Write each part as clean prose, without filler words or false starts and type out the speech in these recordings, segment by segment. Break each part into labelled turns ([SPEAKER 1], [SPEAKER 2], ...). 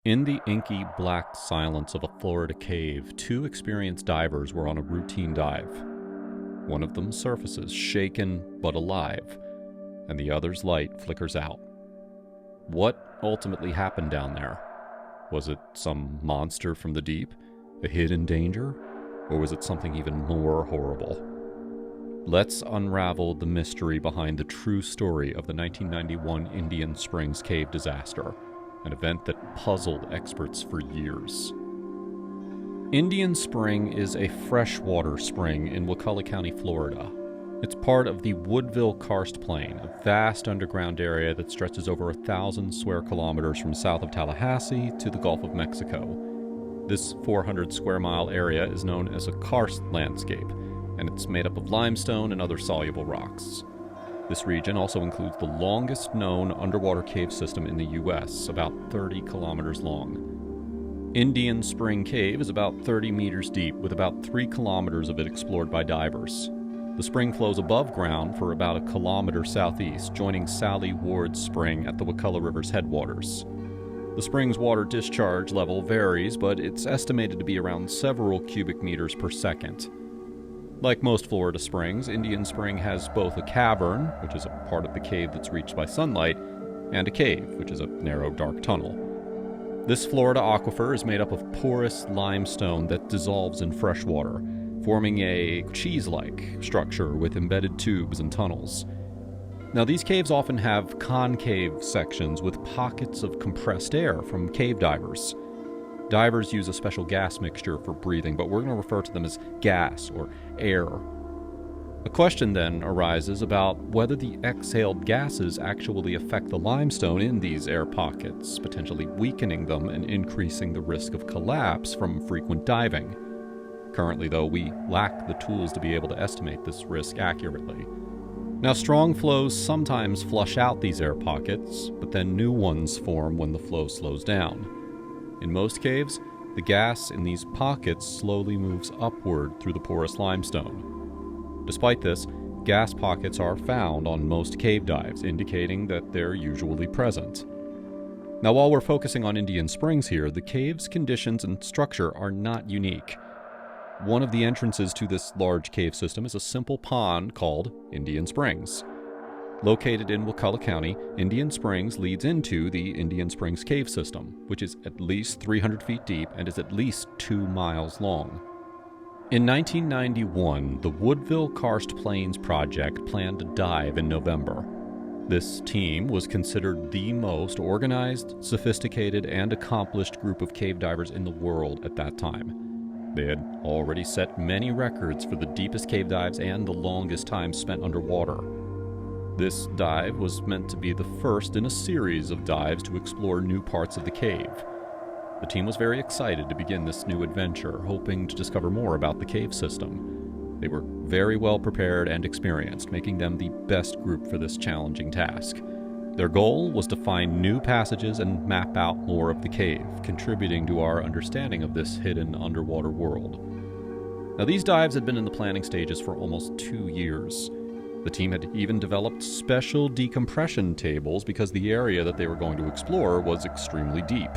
[SPEAKER 1] In the inky black silence of a Florida cave, two experienced divers were on a routine dive. One of them surfaces, shaken but alive, and the other's light flickers out. What ultimately happened down there? Was it some monster from the deep, a hidden danger, or was it something even more horrible? Let's unravel the mystery behind the true story of the 1991 Indian Springs cave disaster, an event that puzzled experts for years. Indian Spring is a freshwater spring in Wakulla County, Florida. It's part of the Woodville Karst Plain, a vast underground area that stretches over 1,000 square kilometers from south of Tallahassee to the Gulf of Mexico. This 400 square mile area is known as a karst landscape, and it's made up of limestone and other soluble rocks. This region also includes the longest known underwater cave system in the U.S., about 30 kilometers long. Indian Spring Cave is about 30 meters deep, with about 3 kilometers of it explored by divers. The spring flows above ground for about a kilometer southeast, joining Sally Ward's Spring at the Wakulla River's headwaters. The spring's water discharge level varies, but it's estimated to be around several cubic meters per second. Like most Florida springs, Indian Spring has both a cavern, which is a part of the cave that's reached by sunlight, and a cave, which is a narrow, dark tunnel. This Florida aquifer is made up of porous limestone that dissolves in fresh water, forming a cheese-like structure with embedded tubes and tunnels. Now, these caves often have concave sections with pockets of compressed air from cave divers. Divers use a special gas mixture for breathing, but we're going to refer to them as gas or air. A question then arises about whether the exhaled gases actually affect the limestone in these air pockets, potentially weakening them and increasing the risk of collapse from frequent diving. Currently, though, we lack the tools to be able to estimate this risk accurately. Now, strong flows sometimes flush out these air pockets, but then new ones form when the flow slows down. In most caves, the gas in these pockets slowly moves upward through the porous limestone. Despite this, gas pockets are found on most cave dives, indicating that they're usually present. Now, while we're focusing on Indian Springs here, the cave's conditions and structure are not unique. One of the entrances to this large cave system is a simple pond called Indian Springs. Located in Wakulla County, Indian Springs leads into the Indian Springs cave system, which is at least 300 feet deep and is at least 2 miles long. In 1991, the Woodville Karst Plains project planned to dive in November. This team was considered the most organized, sophisticated, and accomplished group of cave divers in the world at that time. They had already set many records for the deepest cave dives and the longest time spent underwater. This dive was meant to be the first in a series of dives to explore new parts of the cave. The team was very excited to begin this new adventure, hoping to discover more about the cave system. They were very well prepared and experienced, making them the best group for this challenging task. Their goal was to find new passages and map out more of the cave, contributing to our understanding of this hidden underwater world. Now, these dives had been in the planning stages for almost 2 years. The team had even developed special decompression tables because the area that they were going to explore was extremely deep.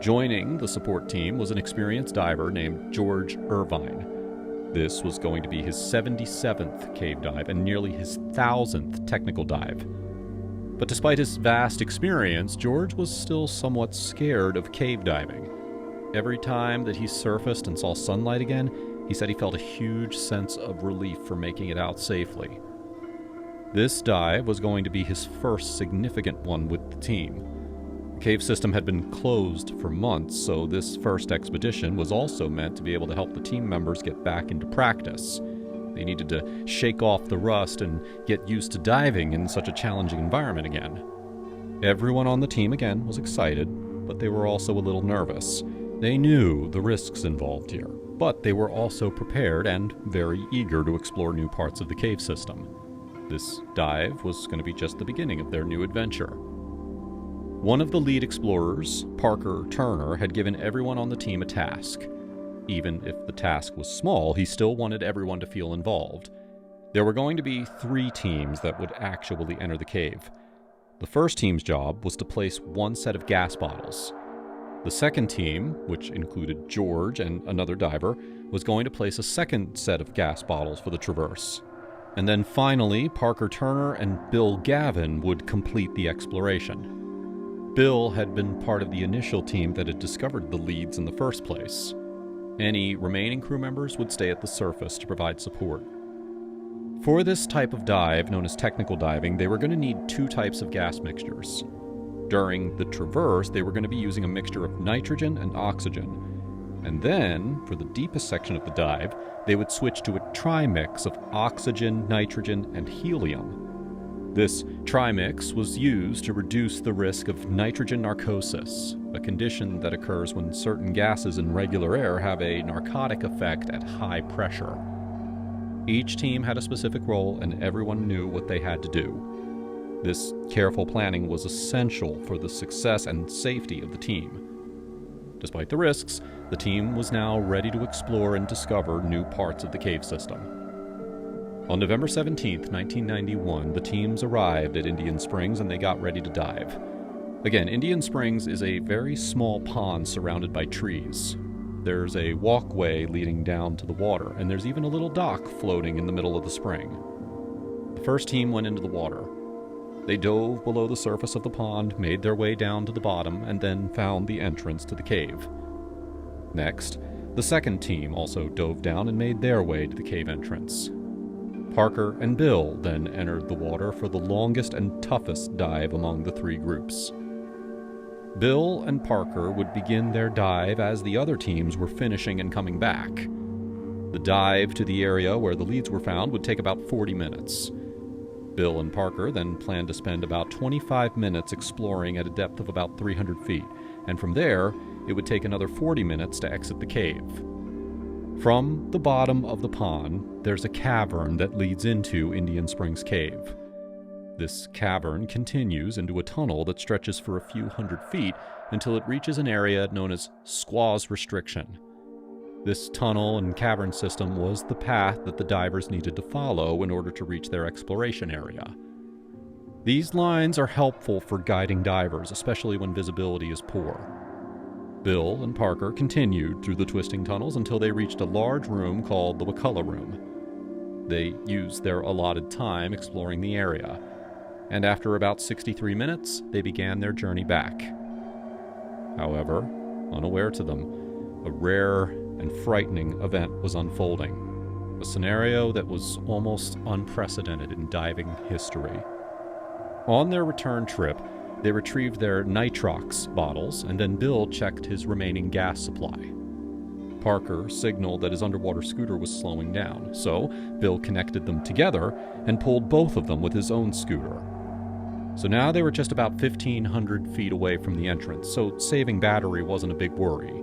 [SPEAKER 1] Joining the support team was an experienced diver named George Irvine. This was going to be his 77th cave dive and nearly his 1,000th technical dive. But despite his vast experience, George was still somewhat scared of cave diving. Every time that he surfaced and saw sunlight again, he said he felt a huge sense of relief for making it out safely. This dive was going to be his first significant one with the team. The cave system had been closed for months, so this first expedition was also meant to be able to help the team members get back into practice. They needed to shake off the rust and get used to diving in such a challenging environment again. Everyone on the team again was excited, but they were also a little nervous. They knew the risks involved here, but they were also prepared and very eager to explore new parts of the cave system. This dive was going to be just the beginning of their new adventure. One of the lead explorers, Parker Turner, had given everyone on the team a task. Even if the task was small, he still wanted everyone to feel involved. There were going to be 3 teams that would actually enter the cave. The first team's job was to place one set of gas bottles. The second team, which included George and another diver, was going to place a second set of gas bottles for the traverse. And then finally, Parker Turner and Bill Gavin would complete the exploration. Bill had been part of the initial team that had discovered the leads in the first place. Any remaining crew members would stay at the surface to provide support. For this type of dive, known as technical diving, they were going to need two types of gas mixtures. During the traverse, they were going to be using a mixture of nitrogen and oxygen. And then, for the deepest section of the dive, they would switch to a trimix of oxygen, nitrogen, and helium. This trimix was used to reduce the risk of nitrogen narcosis, a condition that occurs when certain gases in regular air have a narcotic effect at high pressure. Each team had a specific role, and everyone knew what they had to do. This careful planning was essential for the success and safety of the team. Despite the risks, the team was now ready to explore and discover new parts of the cave system. On November 17, 1991, the teams arrived at Indian Springs and they got ready to dive. Again, Indian Springs is a very small pond surrounded by trees. There's a walkway leading down to the water, and there's even a little dock floating in the middle of the spring. The first team went into the water. They dove below the surface of the pond, made their way down to the bottom, and then found the entrance to the cave. Next, the second team also dove down and made their way to the cave entrance. Parker and Bill then entered the water for the longest and toughest dive among the three groups. Bill and Parker would begin their dive as the other teams were finishing and coming back. The dive to the area where the leads were found would take about 40 minutes. Bill and Parker then planned to spend about 25 minutes exploring at a depth of about 300 feet, and from there, it would take another 40 minutes to exit the cave. From the bottom of the pond, there's a cavern that leads into Indian Springs Cave. This cavern continues into a tunnel that stretches for a few hundred feet until it reaches an area known as Squaw's Restriction. This tunnel and cavern system was the path that the divers needed to follow in order to reach their exploration area. These lines are helpful for guiding divers, especially when visibility is poor. Bill and Parker continued through the twisting tunnels until they reached a large room called the Wakulla Room. They used their allotted time exploring the area, and after about 63 minutes, they began their journey back. However, unaware to them, a rare and frightening event was unfolding, a scenario that was almost unprecedented in diving history. On their return trip, they retrieved their nitrox bottles, and then Bill checked his remaining gas supply. Parker signaled that his underwater scooter was slowing down, so Bill connected them together and pulled both of them with his own scooter. So now they were just about 1,500 feet away from the entrance, so saving battery wasn't a big worry.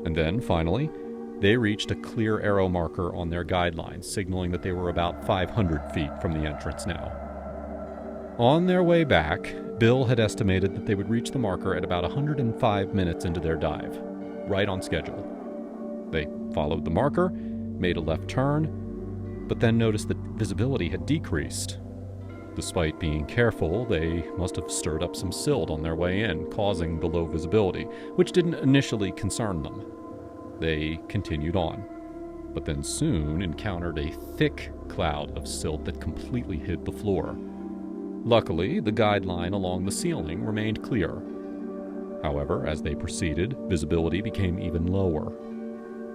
[SPEAKER 1] And then, finally, they reached a clear arrow marker on their guidelines, signaling that they were about 500 feet from the entrance now. On their way back, Bill had estimated that they would reach the marker at about 105 minutes into their dive, right on schedule. They followed the marker, made a left turn, but then noticed that visibility had decreased. Despite being careful, they must have stirred up some silt on their way in, causing the low visibility, which didn't initially concern them. They continued on, but then soon encountered a thick cloud of silt that completely hid the floor. Luckily, the guideline along the ceiling remained clear. However, as they proceeded, visibility became even lower.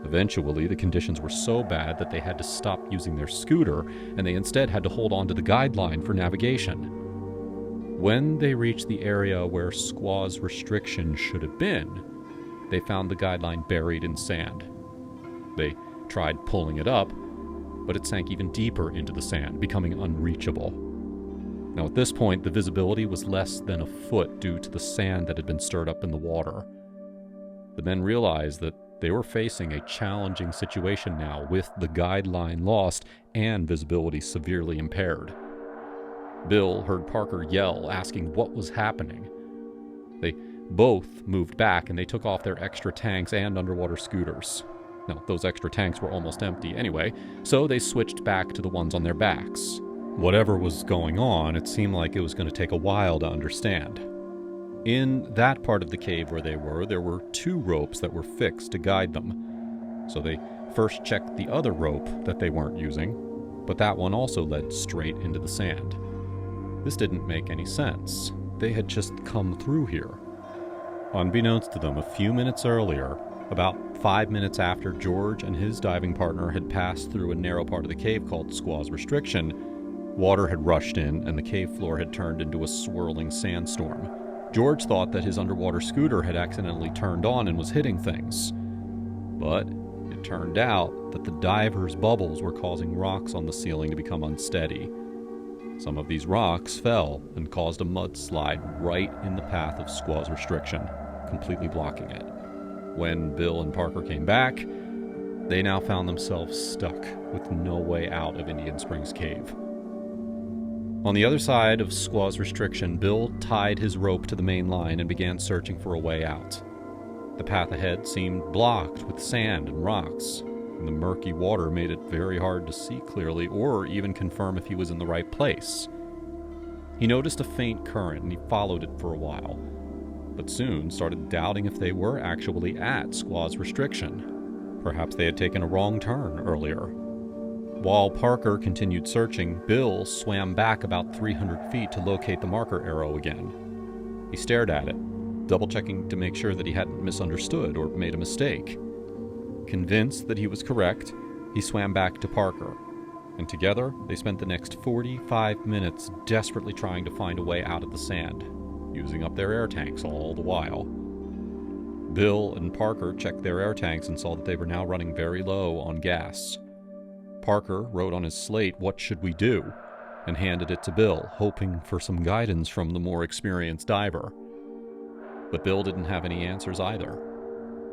[SPEAKER 1] Eventually, the conditions were so bad that they had to stop using their scooter, and they instead had to hold on to the guideline for navigation. When they reached the area where Squaw's Restriction should have been, they found the guideline buried in sand. They tried pulling it up, but it sank even deeper into the sand, becoming unreachable. Now at this point, the visibility was less than a foot due to the sand that had been stirred up in the water. The men realized that they were facing a challenging situation now, with the guideline lost and visibility severely impaired. Bill heard Parker yell, asking what was happening. They both moved back and they took off their extra tanks and underwater scooters. Now, those extra tanks were almost empty anyway, so they switched back to the ones on their backs. Whatever was going on, it seemed like it was going to take a while to understand. In that part of the cave where they were, there were 2 ropes that were fixed to guide them. So they first checked the other rope that they weren't using, but that one also led straight into the sand. This didn't make any sense. They had just come through here. Unbeknownst to them, a few minutes earlier, about 5 minutes after George and his diving partner had passed through a narrow part of the cave called Squaw's Restriction, water had rushed in and the cave floor had turned into a swirling sandstorm. George thought that his underwater scooter had accidentally turned on and was hitting things. But it turned out that the divers' bubbles were causing rocks on the ceiling to become unsteady. Some of these rocks fell and caused a mudslide right in the path of Squaw's Restriction, completely blocking it. When Bill and Parker came back, they now found themselves stuck with no way out of Indian Springs Cave. On the other side of Squaw's Restriction, Bill tied his rope to the main line and began searching for a way out. The path ahead seemed blocked with sand and rocks, and the murky water made it very hard to see clearly or even confirm if he was in the right place. He noticed a faint current and he followed it for a while, but soon started doubting if they were actually at Squaw's Restriction. Perhaps they had taken a wrong turn earlier. While Parker continued searching, Bill swam back about 300 feet to locate the marker arrow again. He stared at it, double-checking to make sure that he hadn't misunderstood or made a mistake. Convinced that he was correct, he swam back to Parker, and together they spent the next 45 minutes desperately trying to find a way out of the sand, using up their air tanks all the while. Bill and Parker checked their air tanks and saw that they were now running very low on gas. Parker wrote on his slate, "What should we do?" and handed it to Bill, hoping for some guidance from the more experienced diver. But Bill didn't have any answers either.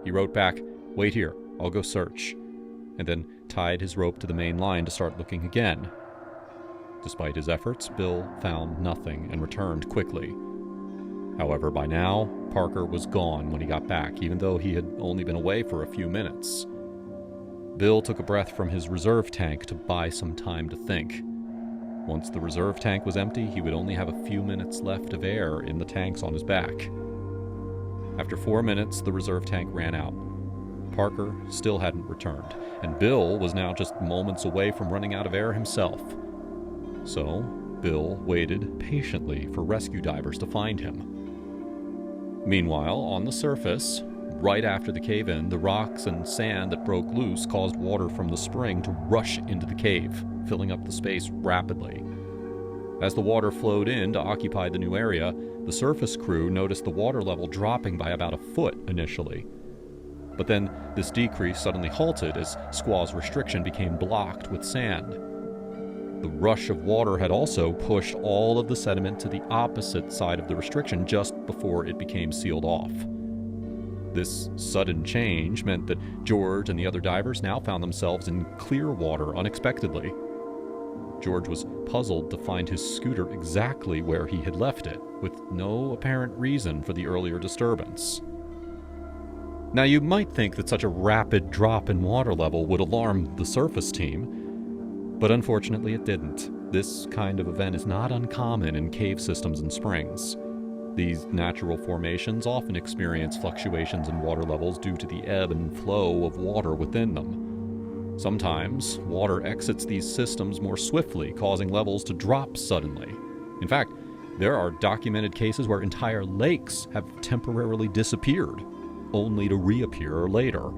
[SPEAKER 1] He wrote back, "Wait here, I'll go search," and then tied his rope to the main line to start looking again. Despite his efforts, Bill found nothing and returned quickly. However, by now, Parker was gone when he got back, even though he had only been away for a few minutes. Bill took a breath from his reserve tank to buy some time to think. Once the reserve tank was empty, he would only have a few minutes left of air in the tanks on his back. After 4 minutes, the reserve tank ran out. Parker still hadn't returned, and Bill was now just moments away from running out of air himself. So, Bill waited patiently for rescue divers to find him. Meanwhile, on the surface, right after the cave-in, the rocks and sand that broke loose caused water from the spring to rush into the cave, filling up the space rapidly. As the water flowed in to occupy the new area, the surface crew noticed the water level dropping by about a foot initially. But then this decrease suddenly halted as Squaw's Restriction became blocked with sand. The rush of water had also pushed all of the sediment to the opposite side of the restriction just before it became sealed off. This sudden change meant that George and the other divers now found themselves in clear water unexpectedly. George was puzzled to find his scooter exactly where he had left it, with no apparent reason for the earlier disturbance. Now, you might think that such a rapid drop in water level would alarm the surface team, but unfortunately it didn't. This kind of event is not uncommon in cave systems and springs. These natural formations often experience fluctuations in water levels due to the ebb and flow of water within them. Sometimes, water exits these systems more swiftly, causing levels to drop suddenly. In fact, there are documented cases where entire lakes have temporarily disappeared, only to reappear later.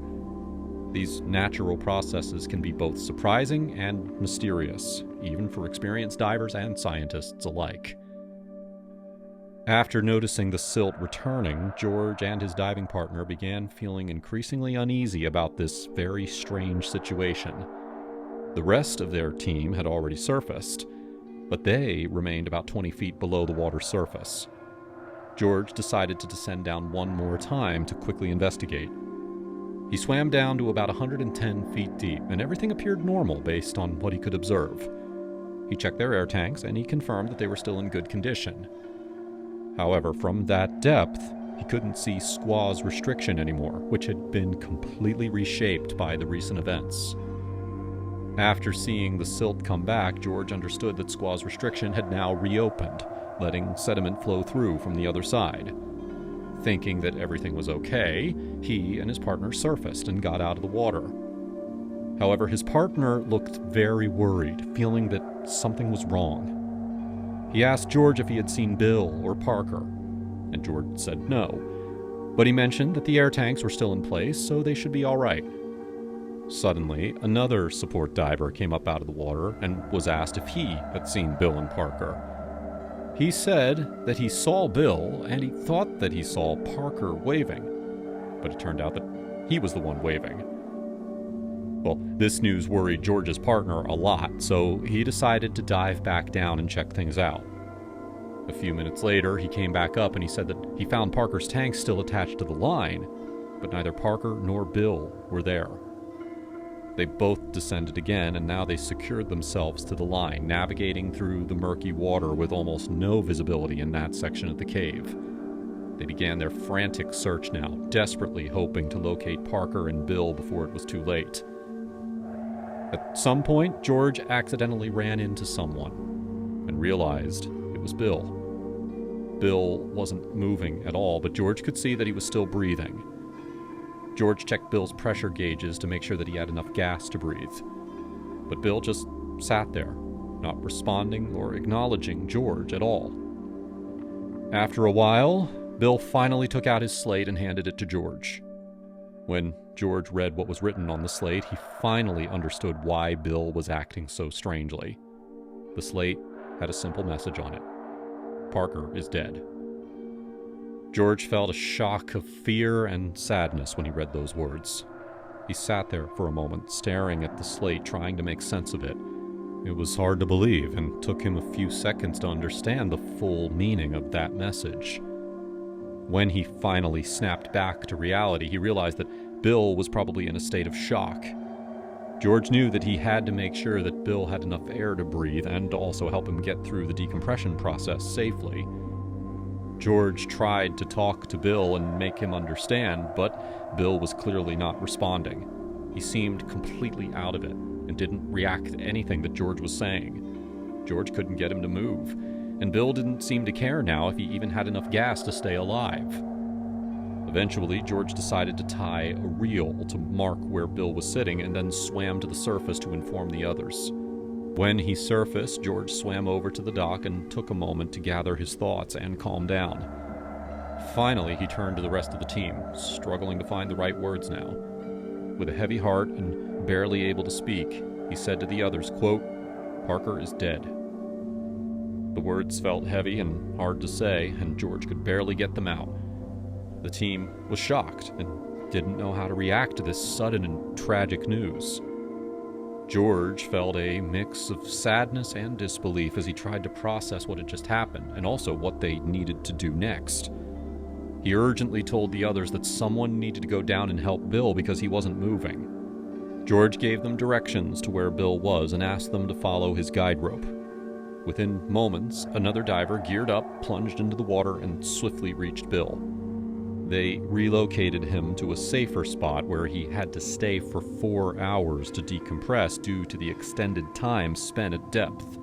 [SPEAKER 1] These natural processes can be both surprising and mysterious, even for experienced divers and scientists alike. After noticing the silt returning, George and his diving partner began feeling increasingly uneasy about this very strange situation. The rest of their team had already surfaced, but they remained about 20 feet below the water's surface. George decided to descend down one more time to quickly investigate. He swam down to about 110 feet deep, and everything appeared normal based on what he could observe. He checked their air tanks, and he confirmed that they were still in good condition. However, from that depth, he couldn't see Squaw's Restriction anymore, which had been completely reshaped by the recent events. After seeing the silt come back, George understood that Squaw's Restriction had now reopened, letting sediment flow through from the other side. Thinking that everything was okay, he and his partner surfaced and got out of the water. However, his partner looked very worried, feeling that something was wrong. He asked George if he had seen Bill or Parker, and George said no, but he mentioned that the air tanks were still in place, so they should be all right. Suddenly, another support diver came up out of the water and was asked if he had seen Bill and Parker. He said that he saw Bill and he thought that he saw Parker waving, but it turned out that he was the one waving. Well, this news worried George's partner a lot, so he decided to dive back down and check things out. A few minutes later, he came back up and he said that he found Parker's tank still attached to the line, but neither Parker nor Bill were there. They both descended again, and now they secured themselves to the line, navigating through the murky water with almost no visibility in that section of the cave. They began their frantic search now, desperately hoping to locate Parker and Bill before it was too late. At some point, George accidentally ran into someone and realized it was Bill. Bill wasn't moving at all, but George could see that he was still breathing. George checked Bill's pressure gauges to make sure that he had enough gas to breathe. But Bill just sat there, not responding or acknowledging George at all. After a while, Bill finally took out his slate and handed it to George. When George read what was written on the slate, he finally understood why Bill was acting so strangely. The slate had a simple message on it. Parker is dead. George felt a shock of fear and sadness when he read those words. He sat there for a moment, staring at the slate, trying to make sense of it. It was hard to believe, and took him a few seconds to understand the full meaning of that message. When he finally snapped back to reality, he realized that Bill was probably in a state of shock. George knew that he had to make sure that Bill had enough air to breathe and to also help him get through the decompression process safely. George tried to talk to Bill and make him understand, but Bill was clearly not responding. He seemed completely out of it and didn't react to anything that George was saying. George couldn't get him to move, and Bill didn't seem to care now if he even had enough gas to stay alive. Eventually, George decided to tie a reel to mark where Bill was sitting and then swam to the surface to inform the others. When he surfaced, George swam over to the dock and took a moment to gather his thoughts and calm down. Finally, he turned to the rest of the team, struggling to find the right words now. With a heavy heart and barely able to speak, he said to the others, quote, "Parker is dead." The words felt heavy and hard to say, and George could barely get them out. The team was shocked and didn't know how to react to this sudden and tragic news. George felt a mix of sadness and disbelief as he tried to process what had just happened, and also what they needed to do next. He urgently told the others that someone needed to go down and help Bill because he wasn't moving. George gave them directions to where Bill was and asked them to follow his guide rope. Within moments, another diver geared up, plunged into the water, and swiftly reached Bill. They relocated him to a safer spot where he had to stay for 4 hours to decompress due to the extended time spent at depth.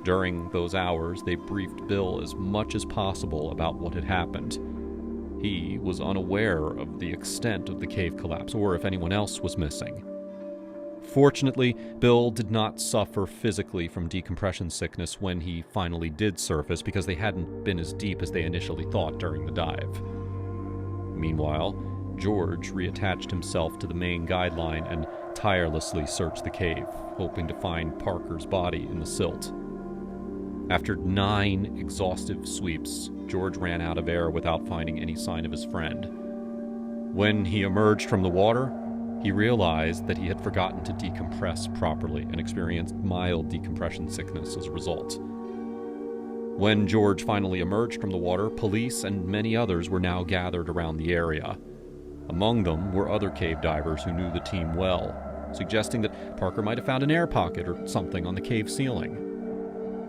[SPEAKER 1] During those hours, they briefed Bill as much as possible about what had happened. He was unaware of the extent of the cave collapse or if anyone else was missing. Fortunately, Bill did not suffer physically from decompression sickness when he finally did surface because they hadn't been as deep as they initially thought during the dive. Meanwhile, George reattached himself to the main guideline and tirelessly searched the cave, hoping to find Parker's body in the silt. After 9 exhaustive sweeps, George ran out of air without finding any sign of his friend. When he emerged from the water, he realized that he had forgotten to decompress properly and experienced mild decompression sickness as a result. When George finally emerged from the water, police and many others were now gathered around the area. Among them were other cave divers who knew the team well, suggesting that Parker might have found an air pocket or something on the cave ceiling.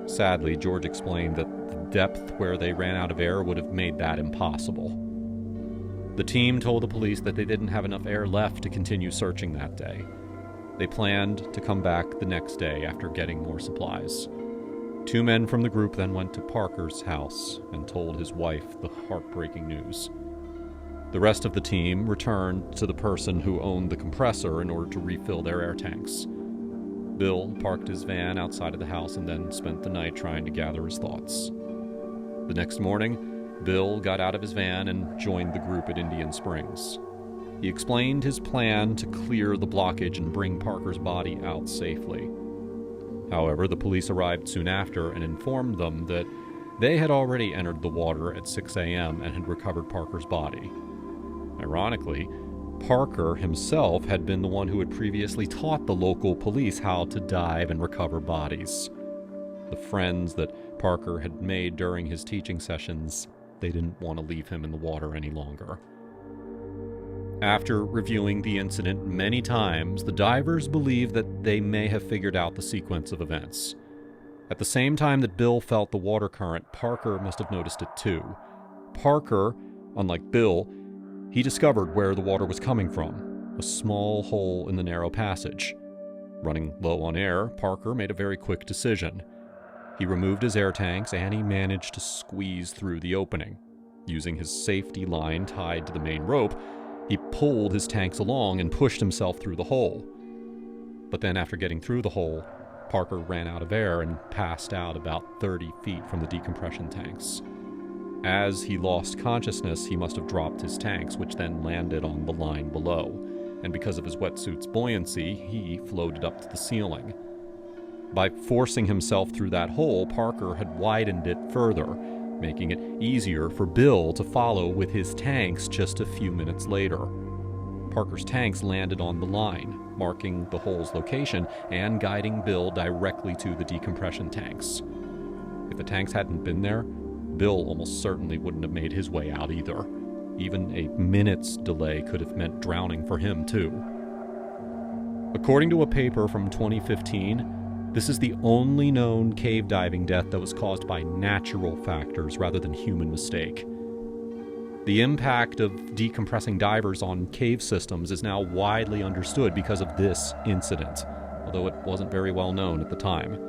[SPEAKER 1] Sadly, George explained that the depth where they ran out of air would have made that impossible. The team told the police that they didn't have enough air left to continue searching that day. They planned to come back the next day after getting more supplies. Two men from the group then went to Parker's house and told his wife the heartbreaking news. The rest of the team returned to the person who owned the compressor in order to refill their air tanks. Bill parked his van outside of the house and then spent the night trying to gather his thoughts. The next morning, Bill got out of his van and joined the group at Indian Springs. He explained his plan to clear the blockage and bring Parker's body out safely. However, the police arrived soon after and informed them that they had already entered the water at 6 a.m. and had recovered Parker's body. Ironically, Parker himself had been the one who had previously taught the local police how to dive and recover bodies. The friends that Parker had made during his teaching sessions, they didn't want to leave him in the water any longer. After reviewing the incident many times, the divers believe that they may have figured out the sequence of events. At the same time that Bill felt the water current, Parker must have noticed it too. Parker, unlike Bill, he discovered where the water was coming from, a small hole in the narrow passage. Running low on air, Parker made a very quick decision. He removed his air tanks and he managed to squeeze through the opening. Using his safety line tied to the main rope, he pulled his tanks along and pushed himself through the hole. But then after getting through the hole, Parker ran out of air and passed out about 30 feet from the decompression tanks. As he lost consciousness, he must have dropped his tanks, which then landed on the line below. And because of his wetsuit's buoyancy, he floated up to the ceiling. By forcing himself through that hole, Parker had widened it further, making it easier for Bill to follow with his tanks just a few minutes later. Parker's tanks landed on the line, marking the hole's location and guiding Bill directly to the decompression tanks. If the tanks hadn't been there, Bill almost certainly wouldn't have made his way out either. Even a minute's delay could have meant drowning for him, too. According to a paper from 2015, this is the only known cave diving death that was caused by natural factors rather than human mistake. The impact of decompressing divers on cave systems is now widely understood because of this incident, although it wasn't very well known at the time.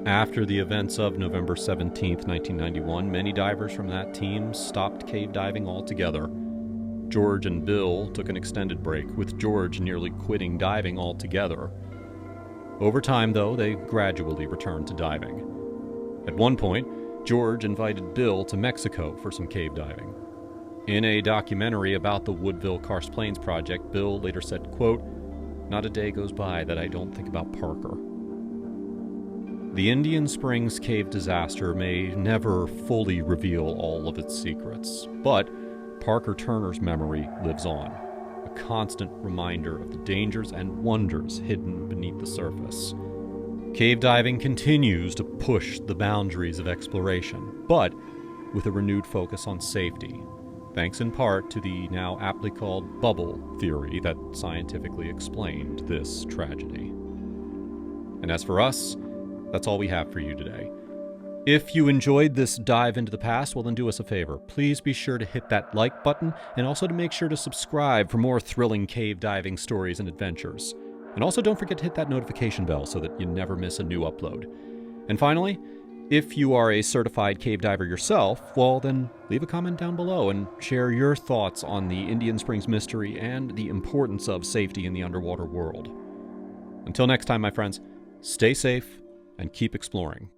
[SPEAKER 1] After the events of November 17, 1991, many divers from that team stopped cave diving altogether. George and Bill took an extended break, with George nearly quitting diving altogether. Over time, though, they gradually returned to diving. At one point, George invited Bill to Mexico for some cave diving. In a documentary about the Woodville Karst Plains project, Bill later said, quote, "Not a day goes by that I don't think about Parker." The Indian Springs cave disaster may never fully reveal all of its secrets, but Parker Turner's memory lives on, a constant reminder of the dangers and wonders hidden beneath the surface. Cave diving continues to push the boundaries of exploration, but with a renewed focus on safety, thanks in part to the now aptly called bubble theory that scientifically explained this tragedy. And as for us, that's all we have for you today. If you enjoyed this dive into the past, well then do us a favor. Please be sure to hit that like button and also to make sure to subscribe for more thrilling cave diving stories and adventures. And also don't forget to hit that notification bell so that you never miss a new upload. And finally, if you are a certified cave diver yourself, well then leave a comment down below and share your thoughts on the Indian Springs mystery and the importance of safety in the underwater world. Until next time, my friends, stay safe and keep exploring.